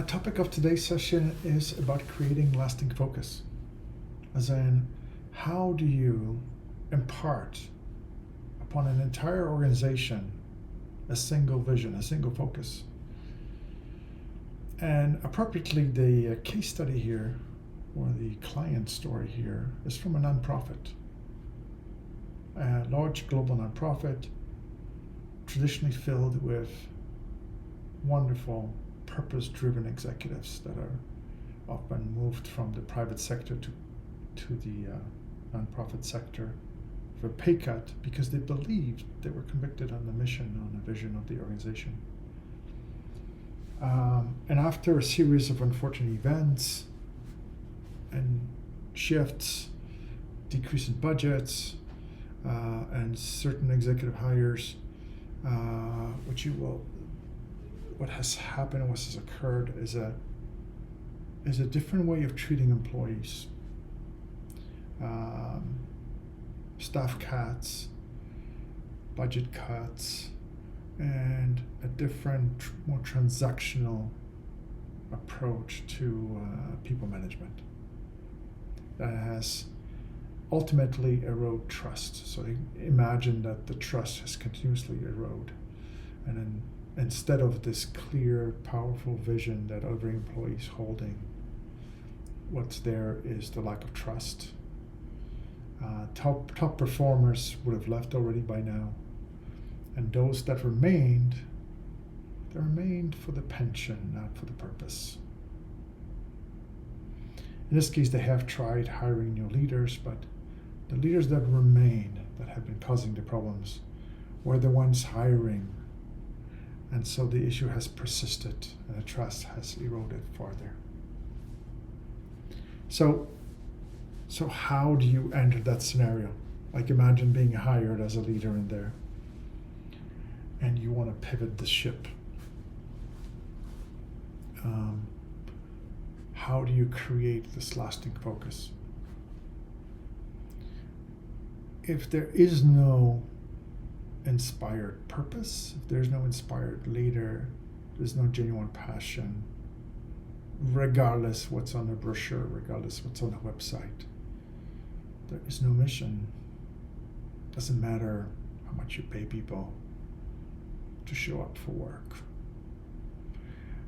Topic of today's session is about creating lasting focus. As in, how do you impart upon an entire organization a single vision, a single focus? And appropriately, the case study here, or the client story here, is from a nonprofit. A large global nonprofit, traditionally filled with wonderful, purpose-driven executives that are often moved from the private sector to the nonprofit sector for a pay cut because they believed they were convicted on the mission, on the vision of the organization. And after a series of unfortunate events and shifts, decrease in budgets, and certain executive hires, what has happened, what has occurred is a different way of treating employees. Staff cuts, budget cuts, and a different, more transactional approach to people management that has ultimately erode trust. So imagine that the trust has continuously eroded, and then instead of this clear, powerful vision that every employee is holding, what's there is the lack of trust. Top performers would have left already by now, and those that remained, they remained for the pension, not for the purpose. In this case, they have tried hiring new leaders, but the leaders that remained, that have been causing the problems, were the ones hiring. And so the issue has persisted and the trust has eroded farther. So how do you enter that scenario? Like, imagine being hired as a leader in there and you want to pivot the ship. How do you create this lasting focus? If there is no inspired purpose, if there's no inspired leader, there's no genuine passion, regardless what's on the brochure, regardless what's on the website, there is no mission. Doesn't matter how much you pay people to show up for work.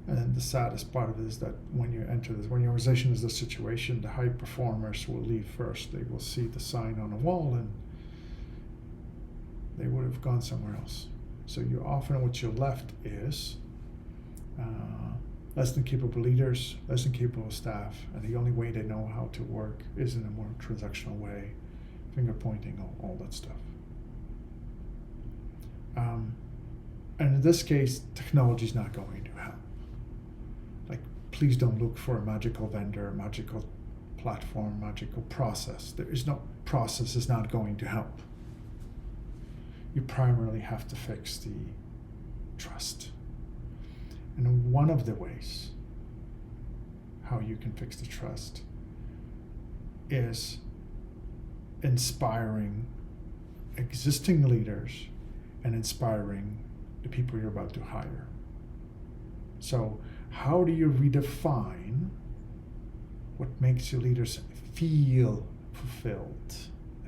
And then the saddest part of it is that when you enter this, when your organization is this situation, the high performers will leave first. They will see the sign on the wall and they would have gone somewhere else. So you often, what you're left is less than capable leaders, less than capable staff, and the only way they know how to work is in a more transactional way, finger pointing, all that stuff. And in this case, technology is not going to help. Like, please don't look for a magical vendor, magical platform, magical process. There is no process, is not going to help. You primarily have to fix the trust. And one of the ways how you can fix the trust is inspiring existing leaders and inspiring the people you're about to hire. So how do you redefine what makes your leaders feel fulfilled?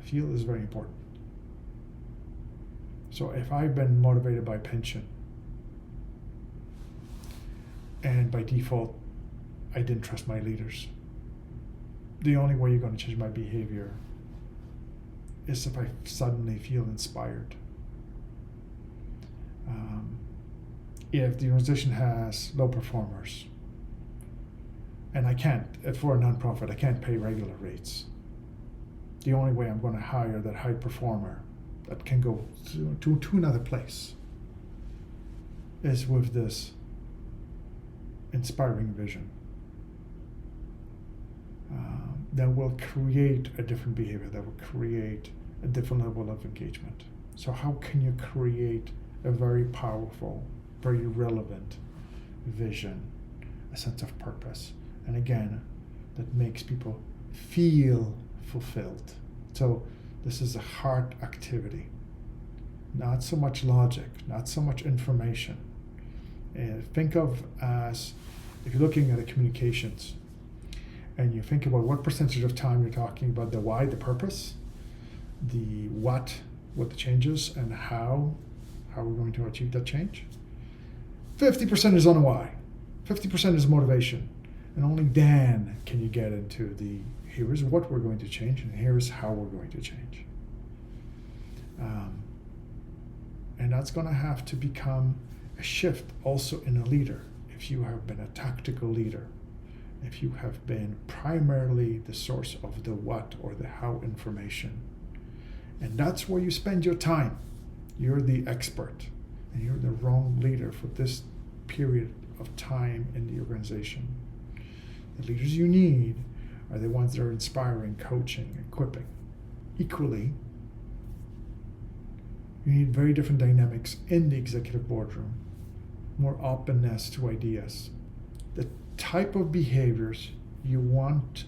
Feel is very important. So if I've been motivated by pension, and by default, I didn't trust my leaders, the only way you're going to change my behavior is if I suddenly feel inspired. If the organization has low performers, and I can't, for a nonprofit, I can't pay regular rates, the only way I'm going to hire that high performer that can go to another place is with this inspiring vision that will create a different behavior, that will create a different level of engagement. So how can you create a very powerful, very relevant vision, a sense of purpose, and again, that makes people feel fulfilled? So this is a heart activity, not so much logic, not so much information. Think of as if you're looking at the communications and you think about what percentage of time you're talking about the why, the purpose, the what the change is, and how we're going to achieve that change, 50% is on the why, 50% is motivation, and only then can you get into the here is what we're going to change and here is how we're going to change. And that's going to have to become a shift also in a leader. If you have been a tactical leader, if you have been primarily the source of the what or the how information, and that's where you spend your time, you're the expert, and you're the wrong leader for this period of time in the organization. The leaders you need are the ones that are inspiring, coaching, equipping. Equally, you need very different dynamics in the executive boardroom, more openness to ideas. The type of behaviors you want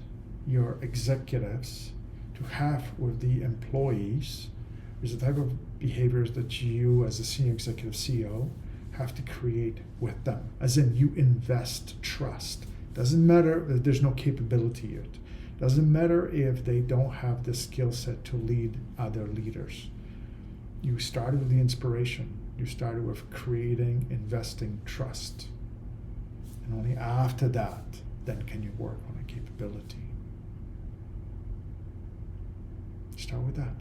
your executives to have with the employees is the type of behaviors that you as a senior executive CEO have to create with them. As in, you invest trust. Doesn't matter if there's no capability yet. Doesn't matter if they don't have the skill set to lead other leaders. You started with the inspiration. You started with creating, investing trust. And only after that, then can you work on a capability. Start with that.